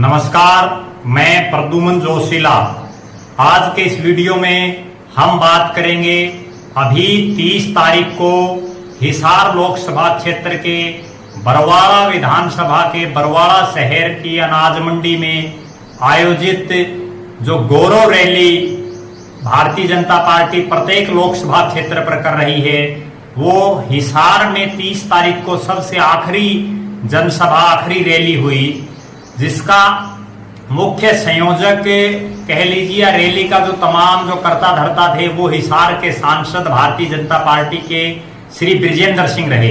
नमस्कार, मैं प्रद्युमन जोशीला। आज के इस वीडियो में हम बात करेंगे अभी 30 तारीख को हिसार लोकसभा क्षेत्र के बरवाड़ा विधानसभा के बरवाड़ा शहर की अनाज मंडी में आयोजित जो गौरव रैली भारतीय जनता पार्टी प्रत्येक लोकसभा क्षेत्र पर कर रही है, वो हिसार में 30 तारीख को सबसे आखिरी जनसभा, आखिरी रैली हुई, जिसका मुख्य संयोजक कह लीजिए या रैली का जो तमाम जो कर्ता धर्ता थे वो हिसार के सांसद भारतीय जनता पार्टी के श्री बृजेंद्र सिंह रहे।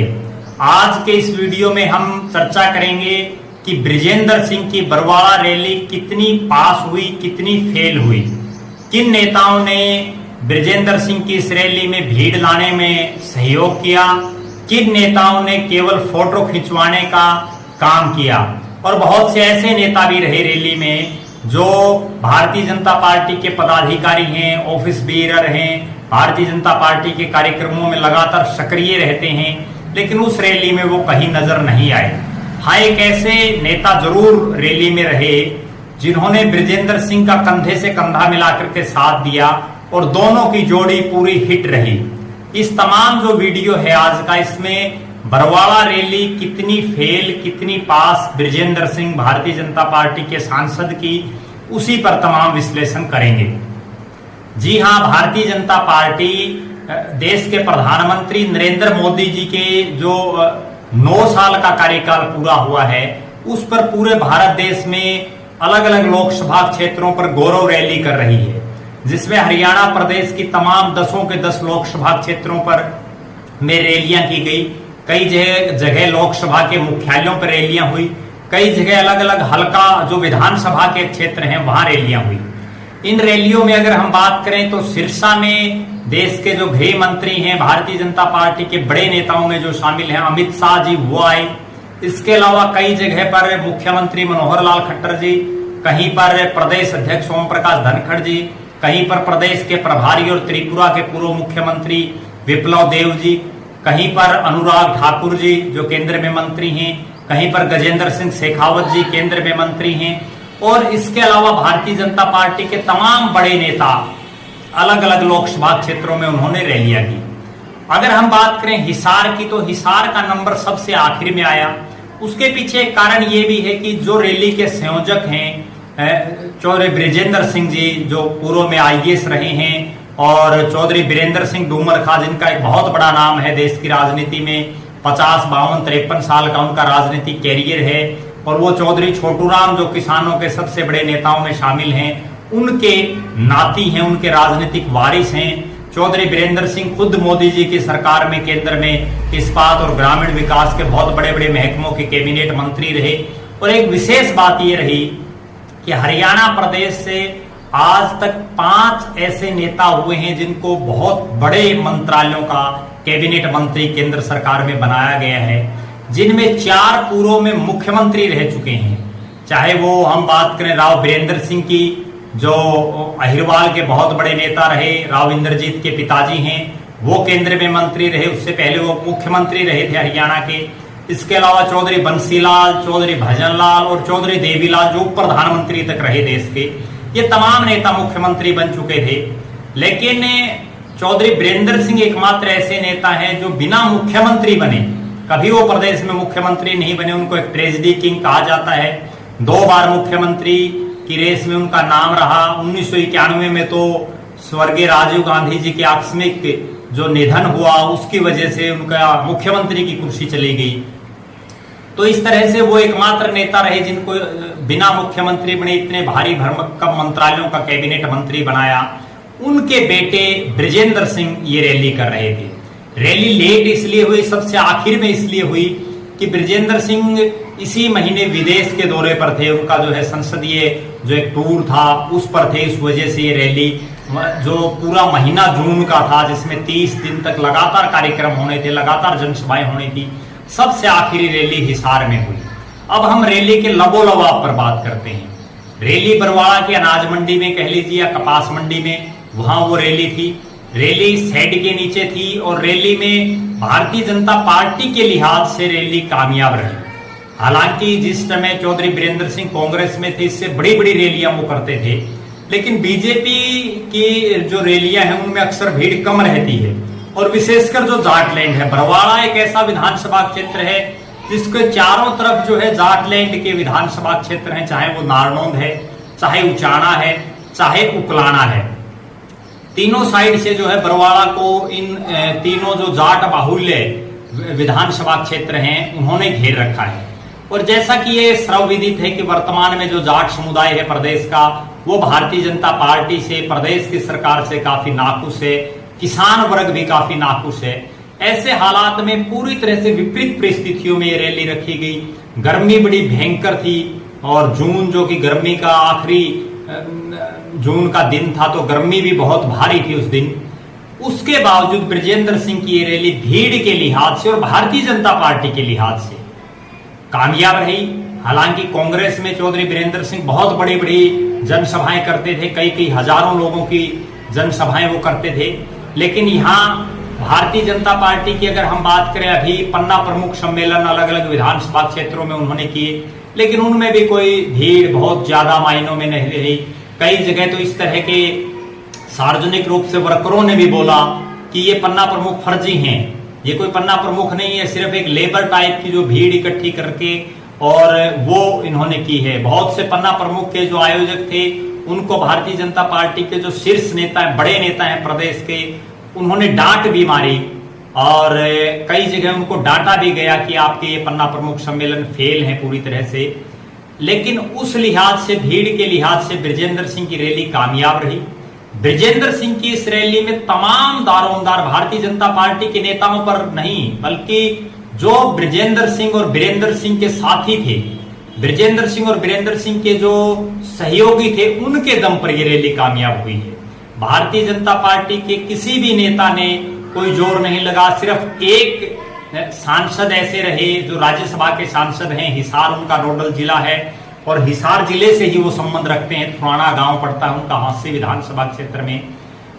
आज के इस वीडियो में हम चर्चा करेंगे कि बृजेंद्र सिंह की बरवाड़ा रैली कितनी पास हुई, कितनी फेल हुई, किन नेताओं ने बृजेंद्र सिंह की इस रैली में भीड़ लाने में सहयोग किया, किन नेताओं ने केवल फोटो खिंचवाने का काम किया। और बहुत से ऐसे नेता भी रहे रैली में जो भारतीय जनता पार्टी के पदाधिकारी हैं, ऑफिस बेरर हैं, भारतीय जनता पार्टी के कार्यक्रमों में लगातार सक्रिय रहते हैं, लेकिन उस रैली में वो कहीं नजर नहीं आए। हाँ, एक ऐसे नेता जरूर रैली में रहे जिन्होंने बृजेंद्र सिंह का कंधे से कंधा मिलाकर के साथ दिया और दोनों की जोड़ी पूरी हिट रही। इस तमाम जो वीडियो है आज का, इसमें बरवाड़ा रैली कितनी फेल, कितनी पास बृजेंद्र सिंह भारतीय जनता पार्टी के सांसद की, उसी पर तमाम विश्लेषण करेंगे। जी हां, भारतीय जनता पार्टी देश के प्रधानमंत्री नरेंद्र मोदी जी के जो 9 साल का कार्यकाल पूरा हुआ है, उस पर पूरे भारत देश में अलग अलग लोकसभा क्षेत्रों पर गौरव रैली कर रही है, जिसमें हरियाणा प्रदेश की तमाम 10 के 10 लोकसभा क्षेत्रों पर में रैलियां की गई। कई जगह लोकसभा के मुख्यालयों पर रैलियां हुई, कई जगह अलग अलग हल्का जो विधानसभा के क्षेत्र हैं वहां रैलियां हुई। इन रैलियों में अगर हम बात करें तो सिरसा में देश के जो गृह मंत्री हैं, भारतीय जनता पार्टी के बड़े नेताओं में जो शामिल हैं, अमित शाह जी, वो आए। इसके अलावा कई जगह पर मुख्यमंत्री मनोहर लाल खट्टर जी, कहीं पर प्रदेश अध्यक्ष ओम प्रकाश धनखड़ जी, कहीं पर प्रदेश के प्रभारी और त्रिपुरा के पूर्व मुख्यमंत्री विप्लव देव जी, कहीं पर अनुराग ठाकुर जी जो केंद्र में मंत्री हैं, कहीं पर गजेंद्र सिंह शेखावत जी केंद्र में मंत्री हैं, और इसके अलावा भारतीय जनता पार्टी के तमाम बड़े नेता अलग अलग लोकसभा क्षेत्रों में उन्होंने रैलियां की। अगर हम बात करें हिसार की, तो हिसार का नंबर सबसे आखिर में आया। उसके पीछे एक कारण ये भी है कि जो रैली के संयोजक हैं चौधरी बृजेंद्र सिंह जी, जो पूर्व में IAS रहे हैं, और चौधरी बीरेंद्र सिंह डूमरखा, जिनका एक बहुत बड़ा नाम है देश की राजनीति में, 50, 52, 53 साल का उनका राजनीतिक कैरियर है, और वो चौधरी छोटूराम जो किसानों के सबसे बड़े नेताओं में शामिल हैं, उनके नाती हैं, उनके राजनीतिक वारिस हैं। चौधरी बीरेंद्र सिंह खुद मोदी जी की सरकार में केंद्र में इस्पात और ग्रामीण विकास के बहुत बड़े बड़े महकमों के कैबिनेट मंत्री रहे। और एक विशेष बात ये रही कि हरियाणा प्रदेश से आज तक 5 ऐसे नेता हुए हैं जिनको बहुत बड़े मंत्रालयों का कैबिनेट मंत्री केंद्र सरकार में बनाया गया है, जिनमें 4 पूर्व में मुख्यमंत्री रह चुके हैं। चाहे वो हम बात करें राव बीरेंद्र सिंह की, जो अहिरवाल के बहुत बड़े नेता रहे, राव इंद्रजीत के पिताजी हैं, वो केंद्र में मंत्री रहे, उससे पहले वो मुख्यमंत्री रहे थे हरियाणा के। इसके अलावा चौधरी बंसीलाल, चौधरी भजनलाल और चौधरी देवीलाल जो प्रधानमंत्री तक रहे देश के, ये तमाम नेता मुख्यमंत्री बन चुके थे। लेकिन चौधरी बीरेंद्र सिंह एकमात्र ऐसे नेता हैं जो बिना मुख्यमंत्री बने, कभी वो प्रदेश में मुख्यमंत्री नहीं बने। उनको एक ट्रेजेडी किंग कहा जाता है। 2 बार मुख्यमंत्री की रेस में उनका नाम रहा। 1991 में तो स्वर्गीय राजीव गांधी जी के आकस्मिक जो निधन हुआ, उसकी वजह से उनका मुख्यमंत्री की कुर्सी चली गई। तो इस तरह से वो एकमात्र नेता रहे जिनको बिना मुख्यमंत्री बने इतने भारी भरकम मंत्रालयों का कैबिनेट मंत्री बनाया। उनके बेटे बृजेंद्र सिंह ये रैली कर रहे थे। रैली लेट इसलिए हुई, सबसे आखिर में इसलिए हुई कि बृजेंद्र सिंह इसी महीने विदेश के दौरे पर थे। उनका जो है संसदीय जो एक टूर था उस पर थे। इस वजह से ये रैली जो पूरा महीना जून का था, जिसमें 30 दिन तक लगातार कार्यक्रम होने थे, लगातार जनसभाएं होनी थी, सबसे आखिरी रैली हिसार में हुई। अब हम रैली के लबोलबाब पर बात करते हैं। रैली बरवाड़ा की अनाज मंडी में कह लीजिए या कपास मंडी में, वहां वो रैली थी। रैली शेड के नीचे थी और रैली में भारतीय जनता पार्टी के लिहाज से रैली कामयाब रही। हालांकि जिस समय चौधरी बीरेंद्र सिंह कांग्रेस में थे, इससे बड़ी बड़ी रैलियां वो करते थे, लेकिन बीजेपी की जो रैलियां हैं उनमें अक्सर भीड़ कम रहती है। और विशेषकर जो जाटलैंड है, बरवाड़ा एक ऐसा विधानसभा क्षेत्र है जिसके चारों तरफ जो है जाटलैंड के विधानसभा क्षेत्र हैं, चाहे वो नारनौंद है, चाहे उचाना है, चाहे उकलाना है। तीनों साइड से जो है बरवाड़ा को इन तीनों जो जाट बाहुल्य विधानसभा क्षेत्र हैं उन्होंने घेर रखा है। और जैसा कि ये सर्वविदित है कि वर्तमान में जो जाट समुदाय है प्रदेश का, वो भारतीय जनता पार्टी से, प्रदेश की सरकार से काफी नाखुश है, किसान वर्ग भी काफी नाखुश है। ऐसे हालात में पूरी तरह से विपरीत परिस्थितियों में ये रैली रखी गई। गर्मी बड़ी भयंकर थी और जून जो कि गर्मी का आखिरी जून का दिन था, तो गर्मी भी बहुत भारी थी उस दिन। उसके बावजूद ब्रजेंद्र सिंह की ये रैली भीड़ के लिहाज से और भारतीय जनता पार्टी के लिहाज से कामयाब रही। हालांकि कांग्रेस में चौधरी बीरेंद्र सिंह बहुत बड़ी बड़ी जनसभाएं करते थे, कई कई हजारों लोगों की जनसभाएं वो करते थे, लेकिन यहाँ भारतीय जनता पार्टी की अगर हम बात करें, अभी पन्ना प्रमुख सम्मेलन अलग अलग विधानसभा क्षेत्रों में उन्होंने किए, लेकिन उनमें भी कोई भीड़ बहुत ज्यादा मायनों में नहीं रही। कई जगह तो इस तरह के सार्वजनिक रूप से वर्करों ने भी बोला कि ये पन्ना प्रमुख फर्जी हैं, ये कोई पन्ना प्रमुख नहीं है, सिर्फ एक लेबर टाइप की जो भीड़ इकट्ठी करके और वो इन्होंने की है। बहुत से पन्ना प्रमुख के जो आयोजक थे उनको भारतीय जनता पार्टी के जो शीर्ष नेता हैं, बड़े नेता हैं प्रदेश के, उन्होंने डांट भी मारी और कई जगह उनको डांटा भी गया कि आपके ये पन्ना प्रमुख सम्मेलन फेल है पूरी तरह से। लेकिन उस लिहाज से, भीड़ के लिहाज से ब्रजेंद्र सिंह की रैली कामयाब रही। ब्रजेंद्र सिंह की इस रैली में तमाम दारोमदार भारतीय जनता पार्टी के नेताओं पर नहीं, बल्कि जो ब्रजेंद्र सिंह और बीरेंद्र सिंह के साथी थे, ब्रजेंद्र सिंह और बीरेंद्र सिंह के जो सहयोगी थे, उनके दम पर यह रैली कामयाब हुई है। भारतीय जनता पार्टी के किसी भी नेता ने कोई जोर नहीं लगा। सिर्फ एक सांसद ऐसे रहे जो राज्यसभा के सांसद हैं, हिसार उनका नोडल जिला है और हिसार जिले से ही वो संबंध रखते हैं। पुराना गांव पड़ता है उनका हांसी विधानसभा क्षेत्र में।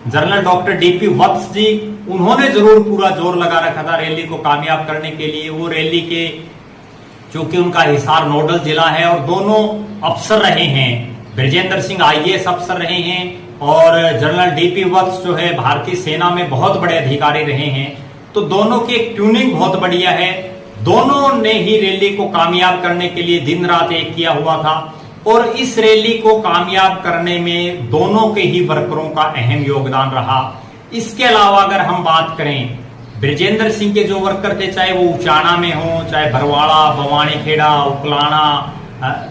जनरल डॉक्टर डीपी वत्स जी, उन्होंने जरूर पूरा जोर लगा रखा था रैली को कामयाब करने के लिए। वो रैली के, चूंकि उनका हिसार नोडल जिला है और दोनों अफसर रहे हैं, ब्रजेंद्र सिंह आईएएस अफसर रहे हैं और जनरल डीपी वत्स जो है भारतीय सेना में बहुत बड़े अधिकारी रहे हैं, तो दोनों की एक ट्यूनिंग बहुत बढ़िया है। दोनों ने ही रैली को कामयाब करने के लिए दिन रात एक किया हुआ था और इस रैली को कामयाब करने में दोनों के ही वर्करों का अहम योगदान रहा। इसके अलावा अगर हम बात करें, ब्रजेंद्र सिंह के जो वर्कर थे, चाहे वो उचाना में हो, चाहे भरवाड़ा, भवानीखेड़ा, उकलाना,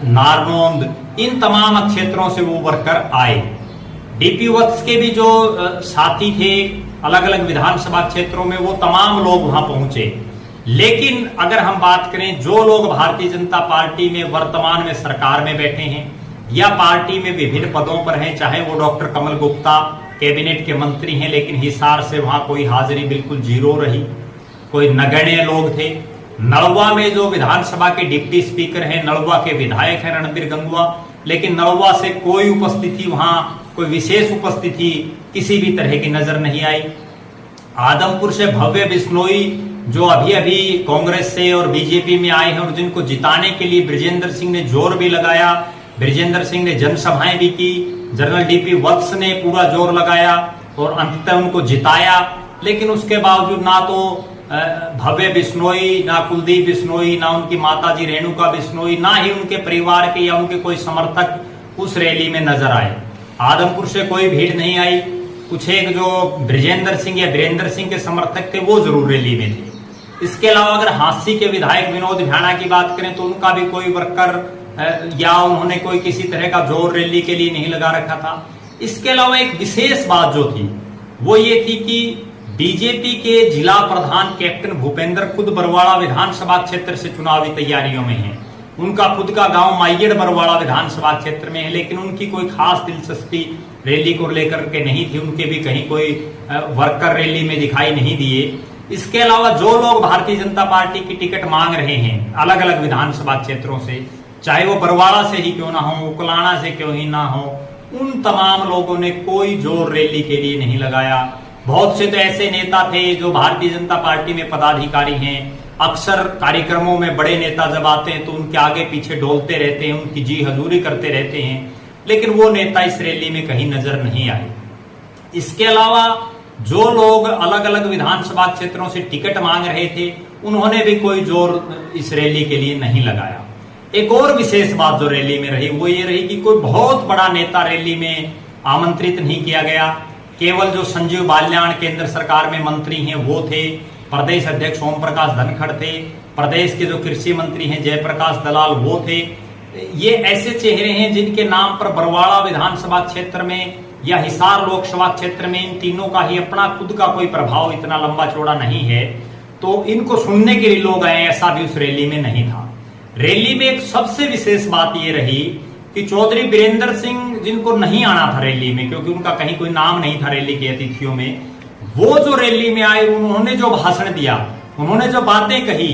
नारनौंद, इन तमाम क्षेत्रों से वो वर्कर आए। डीपी वत्स के भी जो साथी थे अलग अलग विधानसभा क्षेत्रों में, वो तमाम लोग वहां पहुंचे। लेकिन अगर हम बात करें, जो लोग भारतीय जनता पार्टी में वर्तमान में सरकार में बैठे हैं या पार्टी में विभिन्न पदों पर हैं, चाहे वो डॉक्टर कमल गुप्ता कैबिनेट के मंत्री हैं, लेकिन हिसार से वहां कोई हाजिरी बिल्कुल जीरो रही, कोई नगण्य लोग थे। नलवा में जो विधानसभा के डिप्टी स्पीकर हैं, नलवा के विधायक हैं रणबीर गंगवा, लेकिन नलवा से कोई उपस्थिति, वहां कोई विशेष उपस्थिति किसी भी तरह की नजर नहीं आई। आदमपुर से भव्य बिश्नोई जो अभी अभी कांग्रेस से और बीजेपी में आए हैं और जिनको जिताने के लिए ब्रजेंद्र सिंह ने जोर भी लगाया, ब्रजेंद्र सिंह ने जनसभाएं भी की, जनरल डीपी वत्स ने पूरा जोर लगाया और अंततः उनको जिताया। लेकिन उसके बावजूद ना तो भव्य बिश्नोई, ना कुलदीप बिश्नोई, ना उनकी माताजी रेणुका बिश्नोई, ना ही उनके परिवार के या उनके कोई समर्थक उस रैली में नजर आए। आदमपुर से कोई भीड़ नहीं आई। कुछ एक जो ब्रजेंद्र सिंह या बीरेंद्र सिंह के समर्थक थे वो जरूर रैली में थे। इसके अलावा अगर हांसी के विधायक विनोद भ्याणा की बात करें तो उनका भी कोई वर्कर या उन्होंने कोई किसी तरह का जोर रैली के लिए नहीं लगा रखा था। इसके अलावा एक विशेष बात जो थी वो ये थी कि बीजेपी के जिला प्रधान कैप्टन भूपेंद्र खुद बरवाड़ा विधानसभा क्षेत्र से चुनावी तैयारियों में हैं। उनका खुद का गांव माइगेड़ बरवाड़ा विधानसभा क्षेत्र में है, लेकिन उनकी कोई खास दिलचस्पी रैली को लेकर के नहीं थी। उनके भी कहीं कोई वर्कर रैली में दिखाई नहीं दिए। इसके अलावा जो लोग भारतीय जनता पार्टी की टिकट मांग रहे हैं अलग अलग विधानसभा क्षेत्रों से, चाहे वो बरवाड़ा से ही क्यों ना हो, उकलाना से क्यों ही ना हो, उन तमाम लोगों ने कोई जोर रैली के लिए नहीं लगाया। बहुत से तो ऐसे नेता थे जो भारतीय जनता पार्टी में पदाधिकारी हैं, अक्सर कार्यक्रमों में बड़े नेता जब आते हैं तो उनके आगे पीछे डोलते रहते हैं, उनकी जी हजूरी करते रहते हैं, लेकिन वो नेता इस रैली में कहीं नजर नहीं आए। इसके अलावा जो लोग अलग अलग विधानसभा क्षेत्रों से टिकट मांग रहे थे, उन्होंने भी कोई जोर इस रैली के लिए नहीं लगाया। एक और विशेष बात जो रैली में रही वो ये रही कि कोई बहुत बड़ा नेता रैली में आमंत्रित नहीं किया गया। केवल जो संजीव बाल्याण केंद्र सरकार में मंत्री हैं वो थे, प्रदेश अध्यक्ष ओम प्रकाश धनखड़ थे, प्रदेश के जो कृषि मंत्री हैं जयप्रकाश दलाल वो थे। ये ऐसे चेहरे हैं जिनके नाम पर बरवाड़ा विधानसभा क्षेत्र में या हिसार लोकसभा क्षेत्र में इन तीनों का ही अपना खुद का कोई प्रभाव इतना लंबा चौड़ा नहीं है, तो इनको सुनने के लिए लोग आए, ऐसा भी उस रैली में नहीं था। रैली में एक सबसे विशेष बात ये रही कि चौधरी बीरेंद्र सिंह, जिनको नहीं आना था रैली में क्योंकि उनका कहीं कोई नाम नहीं था रैली के अतिथियों में, वो जो रैली में आए, उन्होंने जो भाषण दिया, उन्होंने जो बातें कही,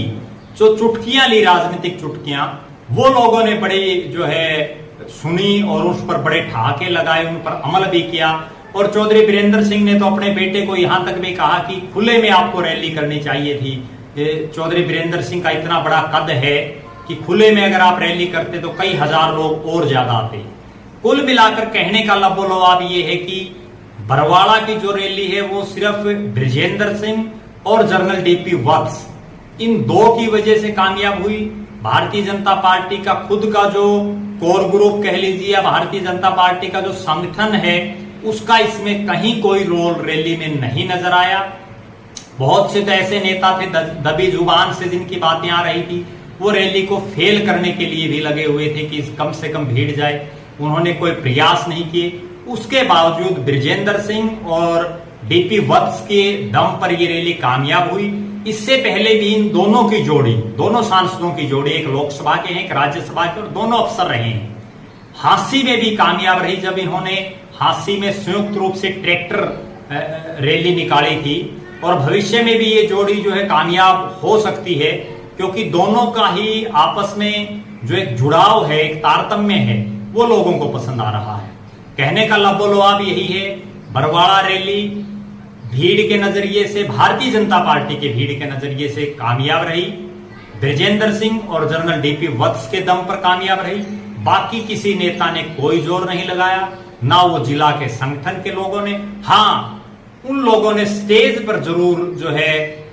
जो चुटकियां ली, राजनीतिक चुटकियां, वो लोगों ने बड़ी जो है सुनी और उस पर बड़े ठहाके लगाए, उन पर अमल भी किया। और चौधरी बीरेंद्र सिंह ने तो अपने बेटे को यहां तक भी कहा कि खुले में आपको रैली करनी चाहिए थी। चौधरी बीरेंद्र सिंह का इतना बड़ा कद है कि खुले में अगर आप रैली करते तो कई हजार लोग और ज्यादा आते। कुल मिलाकर कहने का लबोलबाब ये है कि बरवाड़ा की जो रैली है वो सिर्फ बृजेंद्र सिंह और जनरल डीपी वत्स, इन दो की वजह से कामयाब हुई। भारतीय जनता पार्टी का खुद का जो कोर ग्रुप कह लीजिए या भारतीय जनता पार्टी का जो संगठन है, उसका इसमें कहीं कोई रोल रैली में नहीं नजर आया। बहुत से तो ऐसे नेता थे दबी जुबान से जिनकी बातें आ रही थी, वो रैली को फेल करने के लिए भी लगे हुए थे कि कम से कम भीड़ जाए, उन्होंने कोई प्रयास नहीं किए। उसके बावजूद बृजेंद्र सिंह और डीपी वत्स के दम पर ये रैली कामयाब हुई। इससे पहले भी इन दोनों की जोड़ी, दोनों सांसदों की जोड़ी, एक लोकसभा के हैं एक राज्यसभा के, और दोनों अफसर रहे हैं, हांसी में भी कामयाब रही जब इन्होंने हांसी में संयुक्त रूप से ट्रैक्टर रैली निकाली थी। और भविष्य में भी ये जोड़ी जो है कामयाब हो सकती है, क्योंकि दोनों का ही आपस में जो एक जुड़ाव है, एक तारतम्य है, वो लोगों को पसंद आ रहा है। कहने का लबोलबाब यही है, बरवाड़ा रैली भीड़ के नजरिए से, भारतीय जनता पार्टी के भीड़ के नजरिए से कामयाब रही, बृजेंद्र सिंह और जनरल डीपी वत्स के दम पर कामयाब रही। बाकी किसी नेता ने कोई जोर नहीं लगाया, ना वो जिला के संगठन के लोगों ने। हाँ, उन लोगों ने स्टेज पर जरूर जो है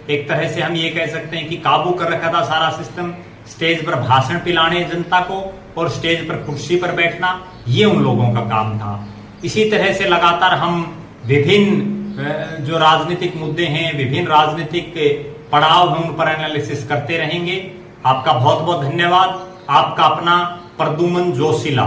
एक तरह से हम ये कह सकते हैं कि काबू कर रखा था सारा सिस्टम। स्टेज पर भाषण पिलाने जनता को और स्टेज पर कुर्सी पर बैठना, ये उन लोगों का काम था। इसी तरह से लगातार हम विभिन्न जो राजनीतिक मुद्दे हैं, विभिन्न राजनीतिक पड़ाव हैं, उन पर एनालिसिस करते रहेंगे। आपका बहुत बहुत धन्यवाद। आपका अपना प्रद्युमन जोशीला।